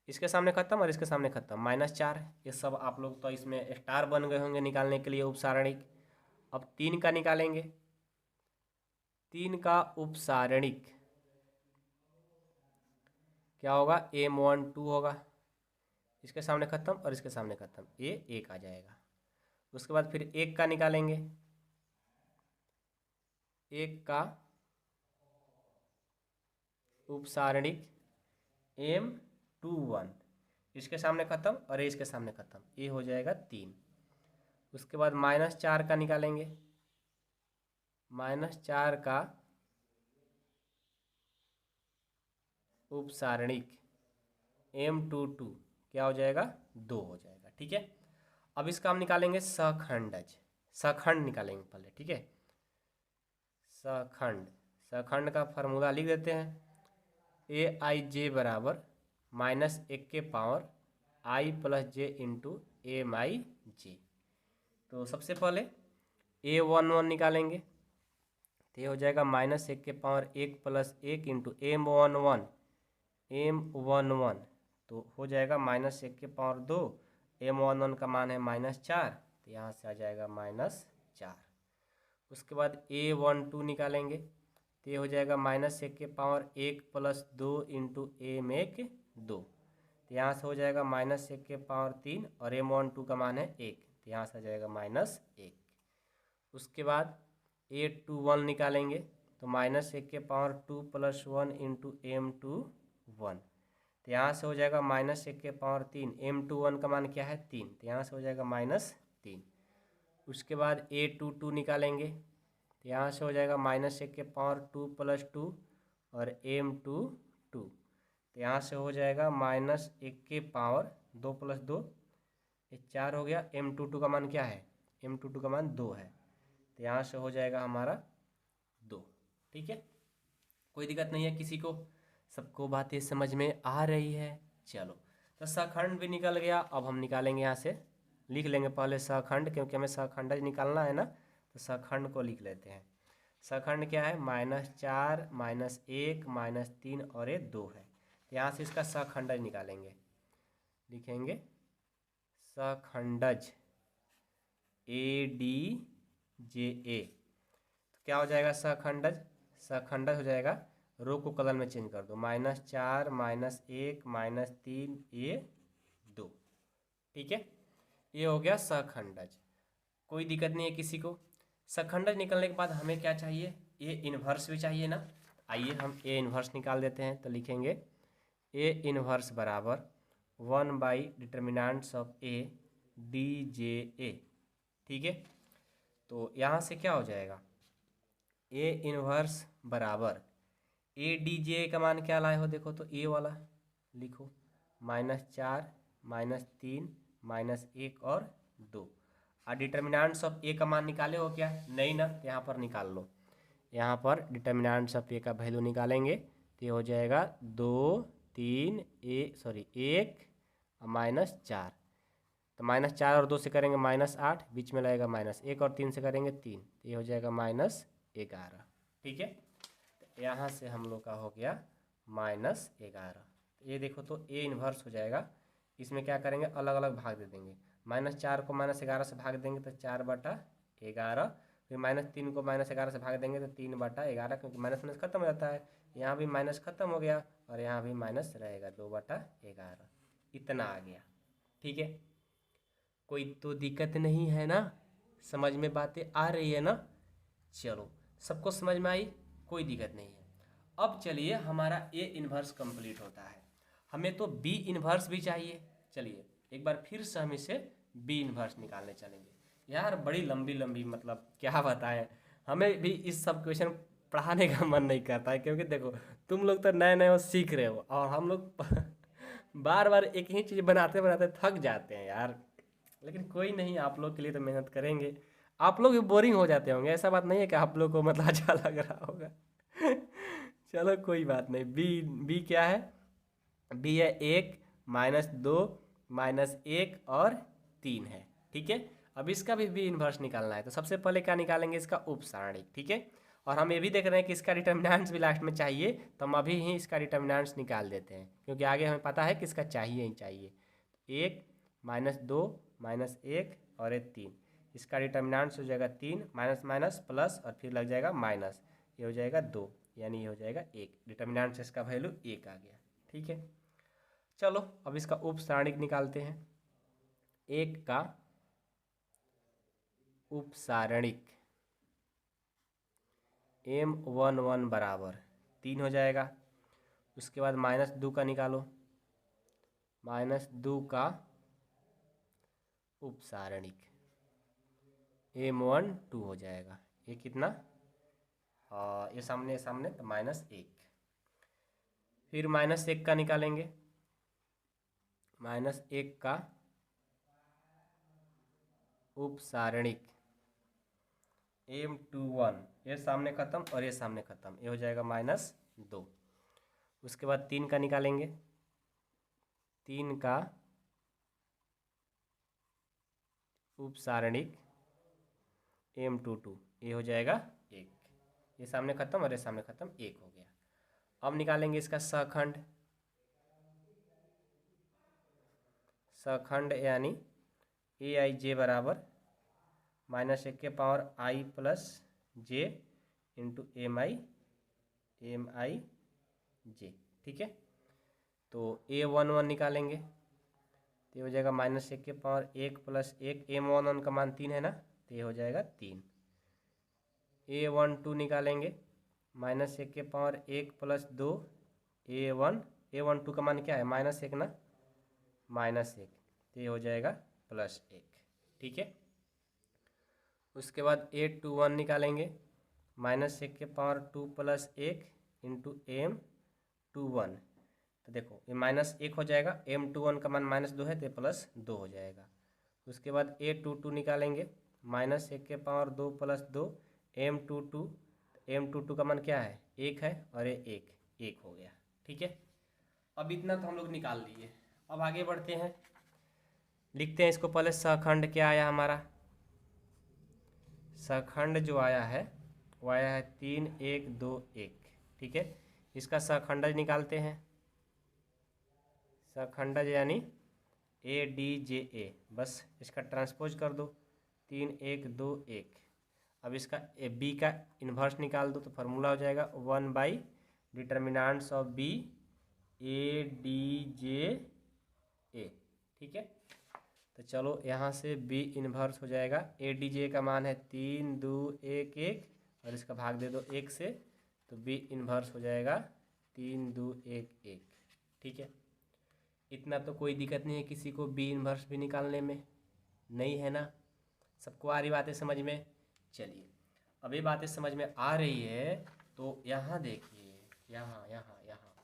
इसके सामने खत्म और इसके सामने खत्म, -4। ये सब आप लोग तो इसमें स्टार बन गए होंगे निकालने के लिए उपसारणिक। अब 3 का निकालेंगे। 3 का उपसारणिक क्या होगा, M12 होगा। इसके सामने खत्म और इसके सामने खत्म, ये 1 आ जाएगा। उसके बाद फिर 1 का निकालेंगे। 1 का उपसारणिक M21, इसके सामने खत्म और ये इसके सामने खत्म, ये हो जाएगा 3। उसके बाद -4 का निकालेंगे। -4 का उपसारणिक M22 क्या हो जाएगा, 2 हो जाएगा। ठीक है, अब इसका हम निकालेंगे सखंडज। सखंड निकालेंगे पहले, ठीक है। सखंड, सखंड का फार्मूला लिख देते हैं। AIJ बराबर -1 के पावर I + J × MIJ। तो सबसे पहले A11 निकालेंगे, तो ये हो जाएगा -1 के पावर 1 + 1 × M11। M11 तो हो जाएगा -1 के पावर 2। M11 का मान है -4, तो यहाँ से आ जाएगा -4। उसके बाद A12 निकालेंगे, तो ये हो जाएगा -1 के पावर 1 + 2 × M1 2, तो यहाँ से हो जाएगा -1 के पावर 3 और M12 का मान है 1, तो यहाँ से आ जाएगा -1। उसके बाद A21 निकालेंगे, तो -1 के पावर 2 + 1 × M21, तो यहाँ से हो जाएगा -1 के पावर 3। M21 का मान क्या है, 3, तो यहाँ से हो जाएगा -3। उसके बाद A22 निकालेंगे, तो यहाँ से हो जाएगा -1 के पावर 2 + 2 और M22, तो यहाँ से हो जाएगा -1 के पावर 2 + 2 ये 4 हो गया। M22 का मान क्या है, M22 का मान 2 है, तो यहाँ से हो जाएगा हमारा 2। ठीक है, कोई दिक्कत नहीं है किसी को, सबको बातें समझ में आ रही है। चलो, तो सखंड भी निकल गया। अब हम निकालेंगे, यहाँ से लिख लेंगे पहले सखंड, क्योंकि हमें सखंडज निकालना है ना, तो सखंड को लिख लेते हैं। सखंड क्या है, -4 -1 -3 और ये 2 है। यहाँ से इसका सखंडज निकालेंगे, लिखेंगे सखंडज ADJA। तो क्या हो जाएगा सखंडज, सखंडज हो जाएगा, रो को कलर में चेंज कर दो, -4 -1 -3 ये 2। ठीक है, ये हो गया सखंडज। कोई दिक्कत नहीं है किसी को। सखंडज निकलने के बाद हमें क्या चाहिए, ए इन्वर्स भी चाहिए ना। आइए हम ए इन्वर्स निकाल देते हैं। तो लिखेंगे ए इन्वर्स बराबर 1/डिटर्मिनेंट्स ऑफ ADJA। ठीक है, तो यहाँ से क्या हो जाएगा, ए इन्वर्स बराबर ADJA का मान क्या लाए हो, देखो तो ए वाला लिखो, -4 -3 -1 और 2। और डिटर्मिनेंट्स ऑफ ए का मान निकाले हो क्या, नहीं ना, तो यहाँ पर निकाल लो। यहाँ पर डिटर्मिनेंट्स ऑफ ए का वैल्यू निकालेंगे, तो ये हो जाएगा 2 3 1 और -4। तो -4 और 2 से करेंगे -8, बीच में लगेगा -1 और 3 से करेंगे 3, तो ये हो जाएगा -11। ठीक है, तो यहाँ से हम लोग का हो गया -11। ये देखो तो ए इन्वर्स हो जाएगा। इसमें क्या करेंगे, अलग अलग भाग दे देंगे। -4 को -11 से भाग देंगे तो 4/11, फिर -3 को -11 से भाग देंगे तो 3/11, क्योंकि माइनस माइनस खत्म हो जाता है। यहाँ भी माइनस खत्म हो गया और यहाँ भी माइनस रहेगा, 2/11 इतना आ गया। ठीक है, कोई तो दिक्कत नहीं है ना, समझ में बातें आ रही है ना। चलो, सबको समझ में आई, कोई दिक्कत नहीं है। अब चलिए, हमारा ए इन्वर्स कंप्लीट होता है, हमें तो बी इन्वर्स भी चाहिए। चलिए एक बार फिर से हम इसे बी इन्वर्स निकालने चलेंगे। यार बड़ी लंबी लंबी, मतलब क्या बताएं, हमें भी इस सब क्वेश्चन पढ़ाने का मन नहीं करता है, क्योंकि देखो तुम लोग तो नए नए वो सीख रहे हो और हम लोग बार बार एक ही चीज़ बनाते बनाते थक जाते हैं यार। लेकिन कोई नहीं, आप लोग के लिए तो मेहनत करेंगे। आप लोग भी बोरिंग हो जाते होंगे, ऐसा बात नहीं है कि आप लोग को मतलब अच्छा लग रहा होगा। चलो कोई बात नहीं। बी क्या है, बी है 1 -2 -1 और 3 है। ठीक है, अब इसका भी इन्वर्स निकालना है, तो सबसे पहले क्या निकालेंगे, इसका उप सारणिक। ठीक है, और हम ये भी देख रहे हैं कि इसका डिटर्मिनेंट्स भी लास्ट में चाहिए, तो हम अभी ही इसका डिटर्मिनेंट्स निकाल देते हैं, क्योंकि आगे हमें पता है कि इसका चाहिए ही चाहिए। 1 -2 -1 और 3, इसका डिटर्मिनेंट्स हो जाएगा 3, माइनस माइनस प्लस और फिर लग जाएगा माइनस, ये हो जाएगा 2, यानी ये हो जाएगा 1। डिटर्मिनेंट्स इसका वैल्यू 1 आ गया। ठीक है, चलो अब इसका उप सारणिक निकालते हैं। 1 का उप सारणिक M11 बराबर 3 हो जाएगा। उसके बाद -2 का निकालो, -2 का उप सारणिक M12 हो जाएगा। ये कितना, ये सामने सामने तो -1। फिर -1 का निकालेंगे, -1 का उप सारणिक M21, ये सामने खत्म और ये सामने खत्म, ये हो जाएगा -2। उसके बाद 3 का निकालेंगे, 3 का उप सारणिक M22, ये हो जाएगा 1, ये सामने खत्म और ये सामने खत्म, 1 हो गया। अब निकालेंगे इसका सखंड, सखंड यानी AIJ बराबर -1 के power I plus J into MI J। ठीक है, तो A11 निकालेंगे, तो ये हो जाएगा -1 के पावर 1 प्लस 1, M11 का मान 3 है ना, तो ये हो जाएगा 3। A12 निकालेंगे, -1 के पावर 1 प्लस 2, A12 का मान क्या है, -1 ना, -1, तो ये हो जाएगा +1। ठीक है, उसके बाद A21 निकालेंगे, -1 के पावर 2 प्लस 1 इंटू M21, तो देखो ये -1 हो जाएगा, M21 का मान -2 है तो +2 हो जाएगा। उसके बाद A22 निकालेंगे, -1 के पावर 2 प्लस 2 M22 का मान क्या है, 1 है, और ये 1 हो गया। ठीक है, अब इतना तो हम लोग निकाल लिए। अब आगे बढ़ते हैं, लिखते हैं इसको। पहले सखंड क्या आया हमारा, सखंड जो आया है वो आया है 3 1 2 1। ठीक है, इसका सखंडज निकालते हैं। सखंडज यानी ADJA, बस इसका ट्रांसपोज कर दो, 3 1 2 1। अब इसका B का इन्वर्स निकाल दो, तो फार्मूला हो जाएगा 1 by determinants of B ADJA। ठीक है, तो चलो यहाँ से B इन्वर्स हो जाएगा, ADJ का मान है 3 2 1 1, और इसका भाग दे दो 1 से, तो B इन्वर्स हो जाएगा 3 2 1 1। ठीक है, इतना तो कोई दिक्कत नहीं है किसी को B इन्वर्स भी निकालने में, नहीं है ना, सबको आ रही बातें समझ में। चलिए, अब ये बातें समझ में आ रही है, तो यहाँ देखिए, यहाँ यहाँ यहाँ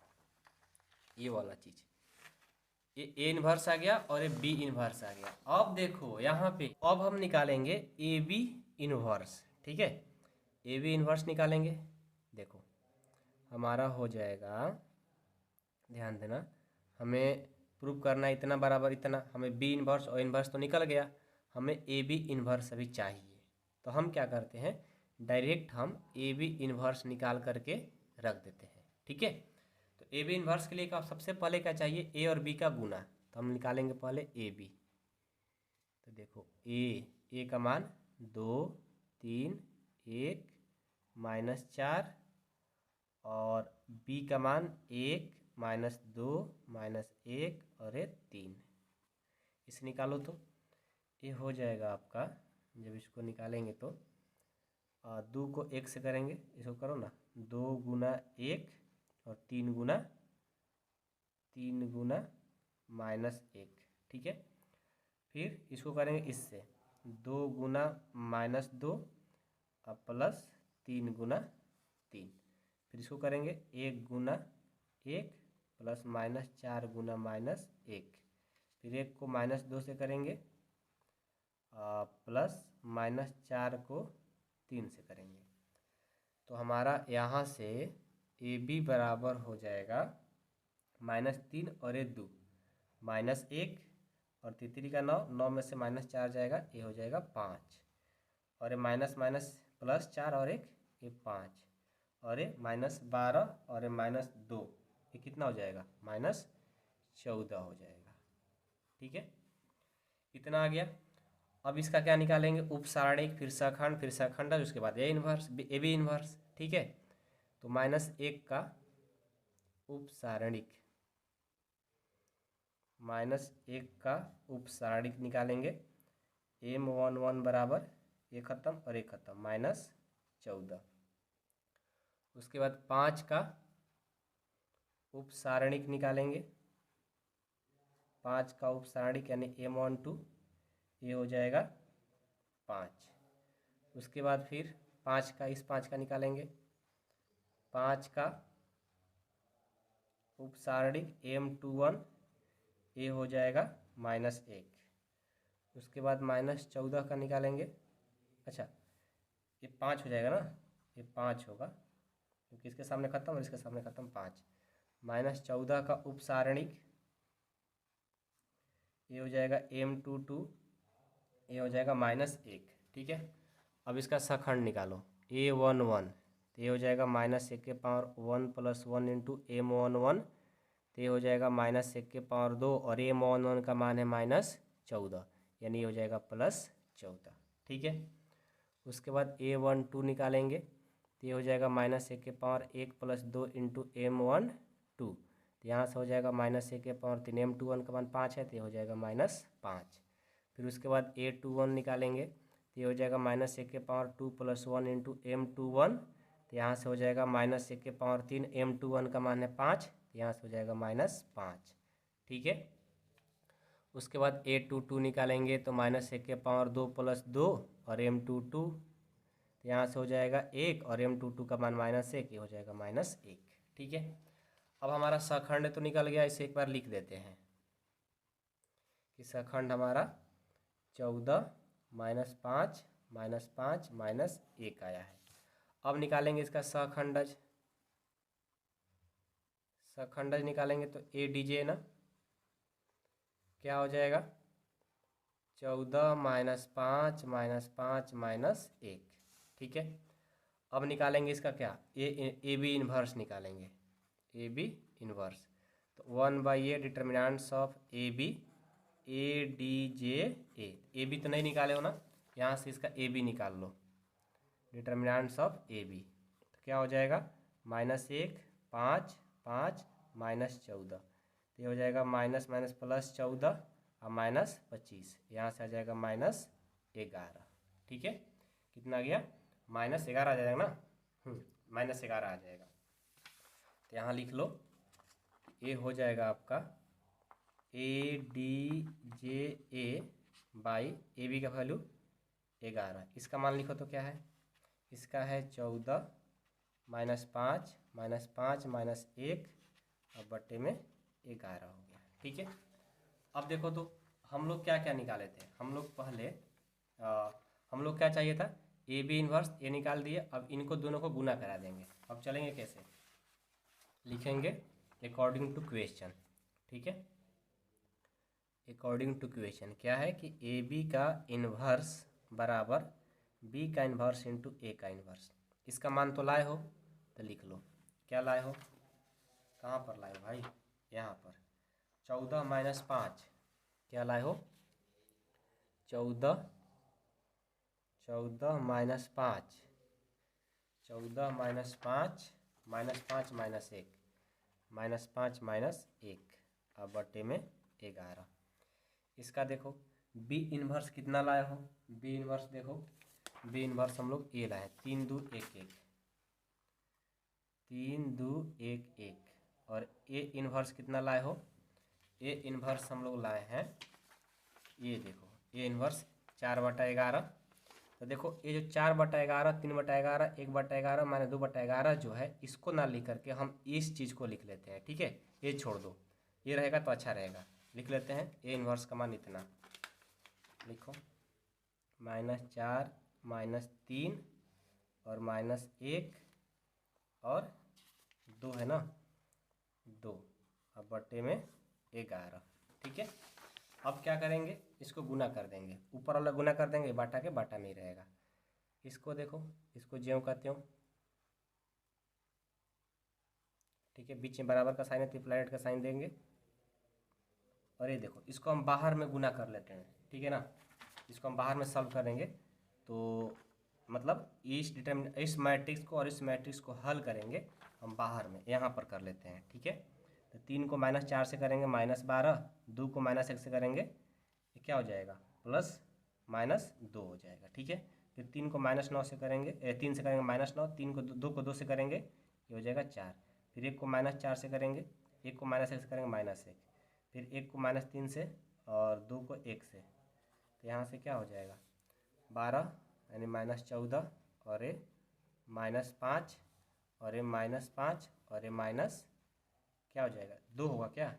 ये वाला चीज़, ये A इन्वर्स आ गया और ये B इन्वर्स आ गया। अब देखो यहाँ पे, अब हम निकालेंगे AB इन्वर्स। ठीक है, AB इन्वर्स निकालेंगे, देखो हमारा हो जाएगा, ध्यान देना, हमें प्रूव करना है इतना बराबर इतना, हमें B इन्वर्स और इन्वर्स तो निकल गया, हमें AB इन्वर्स अभी चाहिए। तो हम क्या करते हैं, डायरेक्ट हम AB इन्वर्स निकाल करके रख देते हैं। ठीक है, तो AB इन्वर्स के लिए का सबसे पहले क्या चाहिए, A और B का गुना, तो हम निकालेंगे पहले AB। तो देखो A का मान 2 3 1 -4, और B का मान 1 -2 -1 और ये 3, इसे निकालो तो ये हो जाएगा आपका। जब इसको निकालेंगे तो 2 को 1 से करेंगे, इसको करो ना, 2 गुना 1 और 3 गुना -1। ठीक है, फिर इसको करेंगे इससे, 2 गुना -2 और प्लस 3 गुना 3, फिर इसको करेंगे 1 गुना 1 प्लस -4 गुना -1, फिर 1 को -2 से करेंगे, प्लस -4 को 3 से करेंगे, तो हमारा यहाँ से AB बराबर हो जाएगा -3 और 2, -1 और तितली का 9, 9 में से -4 जाएगा, ये हो जाएगा 5, और ये माइनस माइनस +4 और एक ये 5, और ये -12 और ये -2, ये कितना हो जाएगा -14 हो जाएगा। ठीक है, इतना आ गया। अब इसका क्या निकालेंगे, उपसारणिक, फिर सखंड, फिर सखंडज, उसके बाद A inverse, A B inverse. ठीक है, तो -1 का उपसारणिक, -1 का उपसारणिक निकालेंगे। M11 बराबर ये खत्म और ये खत्म, -14। उसके बाद 5 का उपसारणिक निकालेंगे। 5 का उपसारणिक यानी M12, ये हो जाएगा 5। उसके बाद फिर 5 का, इस 5 का निकालेंगे। 5 का उपसारणिक M21, ये हो जाएगा -1। उसके बाद -14 का निकालेंगे। अच्छा, ये 5 हो जाएगा ना, ये 5 होगा क्योंकि इसके सामने खत्म और इसके सामने खत्म, 5। -14 का उपसारणिक, ये हो जाएगा M22, ये हो जाएगा -1। ठीक है, अब इसका सखंड निकालो, A11, तो ये हो जाएगा -1 के पावर 1 + 1 इंटू M11, तो ये हो जाएगा -1 के पावर 2, और M11 का मान है -14, यानी ये हो जाएगा +14। ठीक है, उसके बाद A12 निकालेंगे, तो ये हो जाएगा -1 के पावर 1 + 2 इंटू M12, तो यहाँ से हो जाएगा -1 के पावर 3, M21 का मान 5 है, तो ये हो जाएगा -5। फिर उसके बाद A21 निकालेंगे, तो ये हो जाएगा -1 के पावर 2 + 1 इंटू M21, तो यहाँ से हो जाएगा -1 के पावर 3, M21 का मान है 5, तो यहाँ से हो जाएगा -5। ठीक है, उसके बाद A22 निकालेंगे, तो -1 के पावर 2 + 2 और M22, तो यहाँ से हो जाएगा 1, और M22 का मान -1, ये हो जाएगा -1। ठीक है, अब हमारा सखंड तो निकल गया, इसे एक बार लिख देते हैं कि सखंड हमारा 14 -5 -5 -1 आया है। अब निकालेंगे इसका सखंडज। सखंडज निकालेंगे तो ADJ ना क्या हो जाएगा, 14 -5 -5 -1। ठीक है, अब निकालेंगे इसका क्या, AB इन्वर्स निकालेंगे, AB इन्वर्स। तो 1/A determinants of AB ADJ A। AB तो नहीं निकाले हो ना, यहाँ से इसका AB निकाल लो, डिटर्मिनेंट्स ऑफ AB। तो क्या हो जाएगा, -1 5 5 -14, तो ये हो जाएगा +14 और -25, यहाँ से आ जाएगा -11। ठीक है, कितना गया, -11 आ जाएगा ना, -11 आ जाएगा। तो यहाँ लिख लो, ये हो जाएगा आपका ADJA बाई AB का वैल्यू 11। इसका मान लिखो तो क्या है, इसका है 14 -5 -5 -1 और बट्टे में 11 हो गया। ठीक है, अब देखो तो हम लोग क्या क्या निकाले थे, हम लोग पहले हम लोग क्या चाहिए था, AB इन्वर्स, ये निकाल दिए। अब इनको दोनों को गुना करा देंगे। अब चलेंगे कैसे, लिखेंगे अकॉर्डिंग टू क्वेश्चन। ठीक है, अकॉर्डिंग टू क्वेश्चन क्या है कि AB का इन्वर्स बराबर B का इन्वर्स इंटू A का इन्वर्स। इसका मान तो लाए हो, तो लिख लो क्या लाए हो, कहाँ पर लाए हो भाई, यहाँ पर 14 -5 क्या लाए हो, 14 -5 14 -5 -5 -1 अब बट्टे में 11। इसका देखो B इन्वर्स कितना लाए हो, B इन्वर्स देखो, B इन्वर्स हम लोग ये लाए 3 2 1 1 3 2 1 1, और A इन्वर्स कितना लाए हो, A इन्वर्स हम लोग लाए हैं, ये देखो A इन्वर्स 4/11। तो देखो ये जो 4/11 3/11 1/11 माने 2/11 जो है, इसको ना लिख करके हम इस चीज़ को लिख लेते हैं। ठीक है, ये छोड़ दो, ये रहेगा तो अच्छा रहेगा, लिख लेते हैं A इन्वर्स का मान इतना लिखो, -4 -3 और -1 और 2 है ना, 2 अब बट्टे में 11। ठीक है, अब क्या करेंगे, इसको गुना कर देंगे, ऊपर वाला गुना कर देंगे, बाटा के बाटा में ही रहेगा। इसको देखो, इसको ज्यों का त्यों, ठीक है। बीच में बराबर का साइन है तो प्लैनेट का साइन देंगे। और ये देखो, इसको हम बाहर में गुना कर लेते हैं, ठीक है ना। इसको हम बाहर में सॉल्व करेंगे तो मतलब इस मैट्रिक्स को और इस मैट्रिक्स को हल करेंगे हम बाहर में, यहाँ पर कर लेते हैं, ठीक है। तो 3 को -4 से करेंगे -12, 2 को -1 से करेंगे, ये क्या हो जाएगा, +-2 हो जाएगा, ठीक है। फिर 3 को -9 से करेंगे, 3 से करेंगे -9, 3 को 2 को 2 से करेंगे, ये हो जाएगा 4। फिर 1 को -4 से करेंगे, 1 को -1 से करेंगे -1, फिर 1 को -3 से और 2 को 1 से, तो यहाँ से क्या हो जाएगा 12 यानी -14, और ये -5 और ये -5 और ये माइनस क्या हो जाएगा 2 होगा, क्या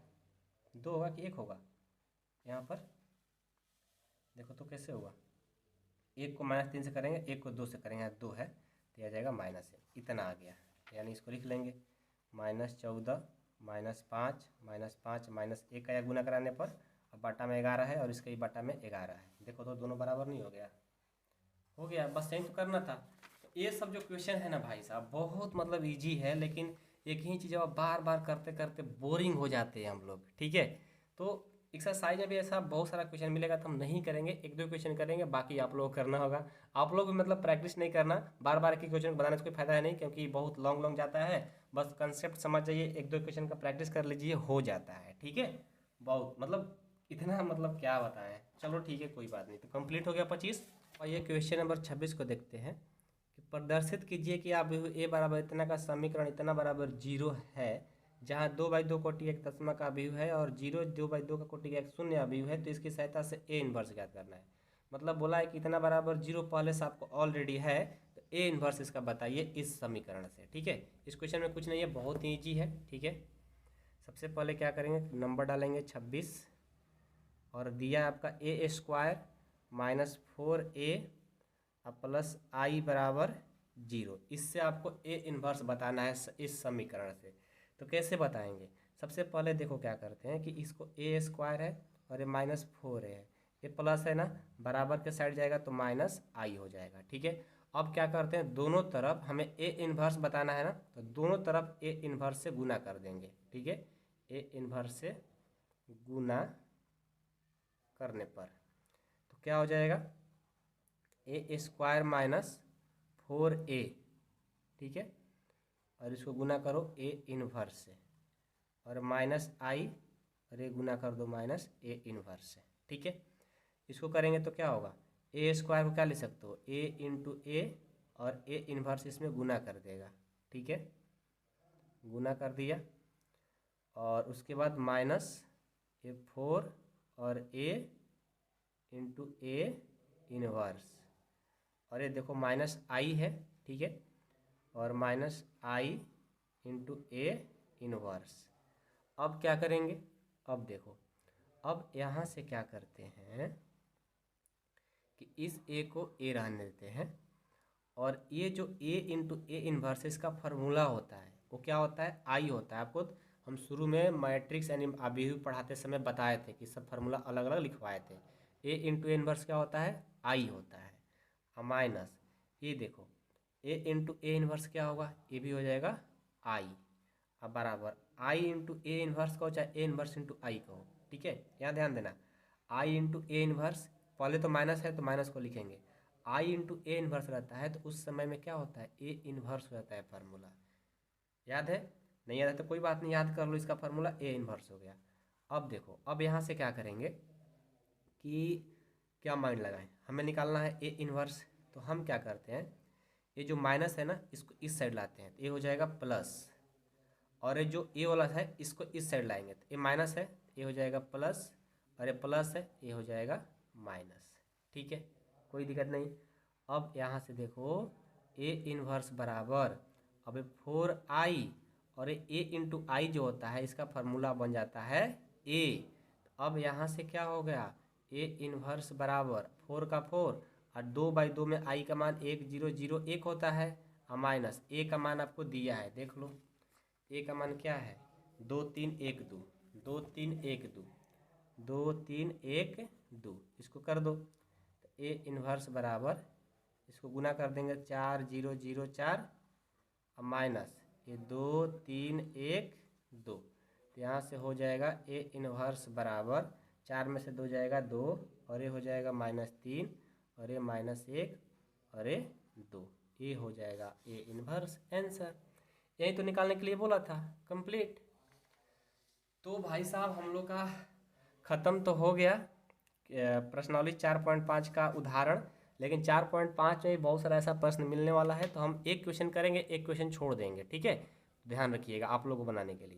2 होगा कि 1 होगा, यहाँ पर देखो तो कैसे होगा, 1 को -3 से करेंगे, 1 को 2 से करेंगे, यहाँ 2 है तो आ जाएगा -1, इतना आ गया। यानी इसको लिख लेंगे -14 -5 -1 का गुना कराने पर, अब बाटा में 11 है और इसका ही बाटा में 11 है। देखो तो दोनों बराबर नहीं हो गया, हो गया, बस यही तो करना था। तो ये सब जो क्वेश्चन है ना भाई साहब, बहुत मतलब इजी है, लेकिन एक ही चीज़ अब बार बार करते करते बोरिंग हो जाते हैं हम लोग, ठीक है। तो एक्सरसाइज में भी ऐसा बहुत सारा क्वेश्चन मिलेगा तो हम नहीं करेंगे, 1-2 क्वेश्चन करेंगे, बाकी आप लोग को करना होगा। आप लोग भी मतलब प्रैक्टिस नहीं करना, बार बार एक ही क्वेश्चन बनाने से कोई फायदा है नहीं, क्योंकि बहुत लॉन्ग लॉन्ग जाता है। बस कंसेप्ट समझ जाइए, 1-2 क्वेश्चन का प्रैक्टिस कर लीजिए, हो जाता है, ठीक है। बहुत मतलब इतना मतलब क्या बताएं, चलो ठीक है कोई बात नहीं। तो कंप्लीट हो गया 25। और ये क्वेश्चन नंबर 26 को देखते हैं कि प्रदर्शित कीजिए कि आप ए बराबर इतना का समीकरण इतना बराबर 0 है, जहाँ 2/2 कोटि एक तस्मा का अवयव है और 0 2/2 का कोटि का एक शून्य अवयव है, तो इसकी सहायता से ए इन्वर्स ज्ञात करना है। मतलब बोला है कि इतना बराबर 0 पहले से आपको ऑलरेडी है, तो ए इन्वर्स इसका बताइए इस समीकरण से, ठीक है। इस क्वेश्चन में कुछ नहीं है, बहुत ही ईजी है, ठीक है। सबसे पहले क्या करेंगे, नंबर डालेंगे 26 और दिया आपका a² -4a प्लस i बराबर 0। इससे आपको ए इन्वर्स बताना है इस समीकरण से। तो कैसे बताएंगे, सबसे पहले देखो क्या करते हैं कि इसको a² है और ये -4 है, ये प्लस है ना, बराबर के साइड जाएगा तो -i हो जाएगा, ठीक है। अब क्या करते हैं, दोनों तरफ हमें ए इन्वर्स बताना है ना, तो दोनों तरफ ए इन्वर्स से गुना कर देंगे, ठीक है। ए इन्वर्स से गुना करने पर तो क्या हो जाएगा, a² -4a, ठीक है। और इसको गुना करो ए इन्वर्स से, और -i और ये गुना कर दो -a इन्वर्स से, ठीक है। इसको करेंगे तो क्या होगा, a² को क्या लिख सकते हो, a इंटू ए और a इन्वर्स इसमें गुना कर देगा, ठीक है। गुना कर दिया और उसके बाद -4 और a इंटू ए इन्वर्स, और ये देखो -i है, ठीक है, और -i इंटू ए इन्वर्स। अब क्या करेंगे, अब देखो, अब यहाँ से क्या करते हैं कि इस a को a रहने देते हैं, और ये जो a इंटू ए इन्वर्स इसका फार्मूला होता है वो क्या होता है, i होता है। आपको हम शुरू में मैट्रिक्स यानी अवयव पढ़ाते समय बताए थे कि सब फार्मूला अलग अलग लिखवाए थे। a इंटू ए इन्वर्स क्या होता है, i होता है, माइनस ये देखो a इंटू ए इन्वर्स क्या होगा, ये भी हो जाएगा i, अब बराबर i इंटू ए इन्वर्स का हो चाहे ए इन्वर्स इंटू आई का हो, ठीक है। यहाँ ध्यान देना, i इंटू ए इन्वर्स, पहले तो माइनस है तो माइनस को लिखेंगे, i इंटू ए इन्वर्स रहता है तो उस समय में क्या होता है, ए इन्वर्स हो जाता है फार्मूला। याद है, नहीं याद है तो कोई बात नहीं, याद कर लो, इसका फार्मूला ए इन्वर्स हो गया। अब देखो, अब यहाँ से क्या करेंगे कि क्या माइंड लगाएं, हमें निकालना है ए इन्वर्स, तो हम क्या करते हैं, ये जो माइनस है ना इसको इस साइड लाते हैं तो ये हो जाएगा प्लस, और ये जो ए वाला है इसको इस साइड लाएंगे तो ये माइनस है, ये हो जाएगा प्लस, और ये प्लस है, ये हो जाएगा माइनस, ठीक है, कोई दिक्कत नहीं। अब यहाँ से देखो ए इन्वर्स बराबर, अब 4i और ये a इंटू आई जो होता है इसका फार्मूला बन जाता है a। अब यहाँ से क्या हो गया, ए इन्वर्स बराबर 4 का 4 और 2/2 में i का मान 1 0 0 1 होता है, और माइनस a का मान आपको दिया है, देख लो a का मान क्या है, 2 3 1 2, 2 3 1 2, 2 3 1 2, इसको कर दो तो ए इन्वर्स बराबर, इसको गुना कर देंगे 4 0 0 4 और माइनस ये 2 3 1 2, तो यहाँ से हो जाएगा ए इन्वर्स बराबर 4 में से 2 जाएगा 2 और ये हो जाएगा -3 और ये -1 और ये 2, ये हो जाएगा ए इन्वर्स आंसर। यही तो निकालने के लिए बोला था। कंप्लीट। तो भाई साहब हम लोग का ख़त्म तो हो गया प्रश्नावली 4.5 का उदाहरण, लेकिन 4.5 में बहुत सारा ऐसा प्रश्न मिलने वाला है, तो हम एक क्वेश्चन करेंगे, एक क्वेश्चन छोड़ देंगे, ठीक है। ध्यान रखिएगा आप लोगों को बनाने के लिए।